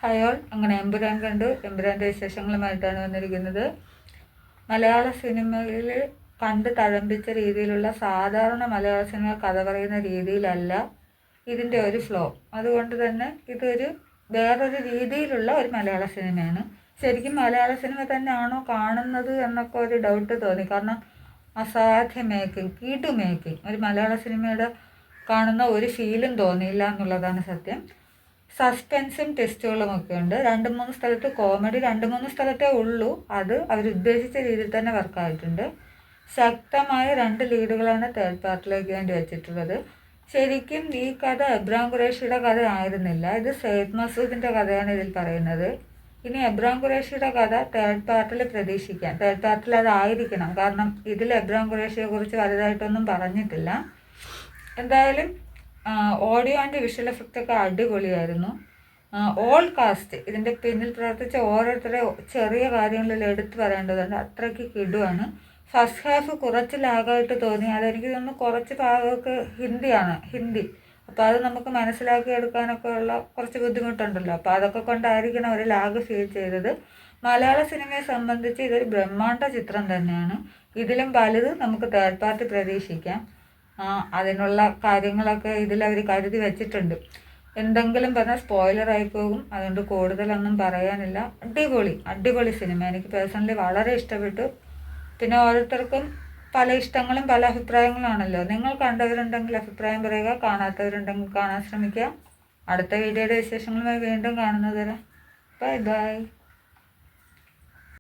Hi all, അങ്ങനെ എമ്പുരാൻ കണ്ടു. എമ്പുരാൻ്റെ വിശേഷങ്ങളുമായിട്ടാണ് വന്നിരിക്കുന്നത്. മലയാള സിനിമയിൽ കണ്ട് തഴമ്പിച്ച രീതിയിലുള്ള സാധാരണ മലയാള സിനിമ കഥ പറയുന്ന രീതിയിലല്ല ഇതിൻ്റെ ഒരു ഫ്ലോ. അതുകൊണ്ട് തന്നെ ഇതൊരു വേറൊരു രീതിയിലുള്ള ഒരു മലയാള സിനിമയാണ്. ശരിക്കും മലയാള സിനിമ തന്നെയാണോ കാണുന്നത് എന്നൊക്കെ ഒരു ഡൗട്ട് തോന്നി. കാരണം അസാധ്യ മേക്കിംഗ്, കീട്ടു മേക്കിംഗ്, ഒരു മലയാള സിനിമയുടെ കാണുന്ന ഒരു ഫീലും തോന്നിയില്ല എന്നുള്ളതാണ് സത്യം. സസ്പെൻസും ടെസ്റ്റുകളും ഒക്കെ ഉണ്ട്. 2-3 സ്ഥലത്ത് കോമഡി, 2-3 സ്ഥലത്തേ ഉള്ളൂ. അത് അവരുദ്ദേശിച്ച രീതിയിൽ തന്നെ വർക്കായിട്ടുണ്ട്. ശക്തമായ 2 ലീഡുകളാണ് തേർഡ് പാർട്ടിലേക്ക് വേണ്ടി വെച്ചിട്ടുള്ളത്. ശരിക്കും ഈ കഥ എബ്രാം ഖുറേഷിയുടെ കഥ ആയിരുന്നില്ല. ഇത് സയ്യിദ് മസൂദിൻ്റെ കഥയാണ് ഇതിൽ പറയുന്നത്. ഇനി എബ്രാം ഖുറേഷിയുടെ കഥ തേർഡ് പാർട്ടിൽ പ്രതീക്ഷിക്കാം. തേർഡ് പാർട്ടിൽ അതായിരിക്കണം. കാരണം ഇതിൽ എബ്രാം ഖുറേഷിയെ കുറിച്ച് വലുതായിട്ടൊന്നും പറഞ്ഞിട്ടില്ല. എന്തായാലും ഓഡിയോ ആൻഡ് വിഷ്വൽ എഫക്റ്റ് ഒക്കെ അടിപൊളിയായിരുന്നു. ഓൾ കാസ്റ്റ്, ഇതിൻ്റെ പിന്നിൽ പ്രവർത്തിച്ച ഓരോരുത്തരെ ചെറിയ കാര്യങ്ങളിൽ എടുത്തു പറയേണ്ടതുണ്ട്. അത്രയ്ക്ക് കിടുവാണ്. ഫസ്റ്റ് ഹാഫ് കുറച്ച് ലാഗായിട്ട് തോന്നി. അതെനിക്ക് തോന്നുന്നു കുറച്ച് ഭാഗമൊക്കെ ഹിന്ദി. അപ്പോൾ അത് നമുക്ക് മനസ്സിലാക്കി എടുക്കാനൊക്കെ ഉള്ള കുറച്ച് ബുദ്ധിമുട്ടുണ്ടല്ലോ. അപ്പോൾ അതൊക്കെ കൊണ്ടായിരിക്കണം ഒരു ലാഗ് ഫീൽ ചെയ്തത്. മലയാള സിനിമയെ സംബന്ധിച്ച് ഇതൊരു ബ്രഹ്മാണ്ഡ ചിത്രം തന്നെയാണ്. ഇതിലും വലുത് നമുക്ക് തേർഡ് പാർട്ടി പ്രതീക്ഷിക്കാം. അതിനുള്ള കാര്യങ്ങളൊക്കെ ഇതിലവർ കരുതി വെച്ചിട്ടുണ്ട്. എന്തെങ്കിലും പറഞ്ഞാൽ സ്പോയിലറായി പോകും. അതുകൊണ്ട് കൂടുതലൊന്നും പറയാനില്ല. അടിപൊളി സിനിമ. എനിക്ക് പേഴ്സണലി വളരെ ഇഷ്ടപ്പെട്ടു. പിന്നെ ഓരോരുത്തർക്കും പല ഇഷ്ടങ്ങളും പല അഭിപ്രായങ്ങളാണല്ലോ. നിങ്ങൾ കണ്ടവരുണ്ടെങ്കിൽ അഭിപ്രായം പറയുക, കാണാത്തവരുണ്ടെങ്കിൽ കാണാൻ ശ്രമിക്കുക. അടുത്ത വീഡിയോയുടെ വിശേഷങ്ങളുമായി വീണ്ടും കാണുന്നത് വരെ ബൈ.